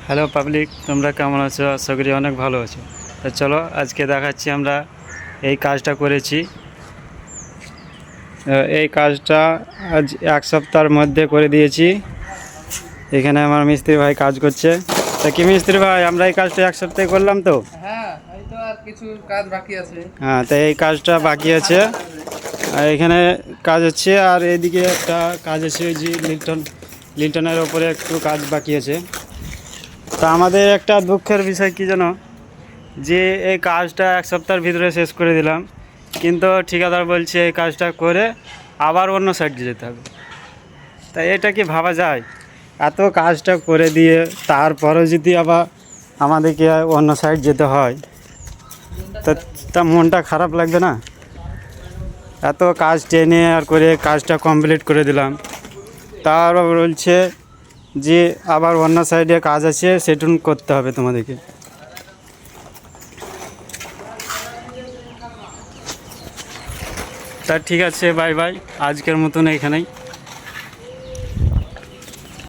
Hello public, তোমরা কেমন আছো? আশা করি অনেক ভালো আছো। তো চলো আজকে দেখাচ্ছি আমরা এই কাজটা করেছি। এই কাজটা আজ এক সপ্তাহের মধ্যে করে দিয়েছি। এখানে আমার মিস্ত্রি ভাই কাজ করছে। তা কি মিস্ত্রি ভাই, আমরা এই কাজটা এক সপ্তাহে করলাম তো? হ্যাঁ, এই তো আর কিছু কাজ বাকি আছে। হ্যাঁ, তো এই কাজটা বাকি আছে। আর এখানে কাজ হচ্ছে, আর এদিকে একটা কাজ আছে, ওই যে লিল্টনের ওপরে একটু কাজ বাকি আছে। তা আমাদের একটা দুঃখের বিষয় কি জানো, যে এই কাজটা এক সপ্তাহের ভিতরে শেষ করে দিলাম, কিন্তু ঠিকাদার বলছে এই কাজটা করে আবার অন্য সাইডে যেতে হবে। তাই এটা কি ভাবা যায়? এত কাজটা করে দিয়ে তারপরেও যদি আবার আমাদেরকে অন্য সাইড যেতে হয়, তা তা মনটা খারাপ লাগবে না? এত কাজ টেনে আর করে কাজটা কমপ্লিট করে দিলাম, তার বলছে যে আবার অন্য সাইডে কাজ আছে, সেটুন করতে হবে তোমাদেরকে। তা ঠিক আছে, বাই বাই, আজকের মতন এখানেই।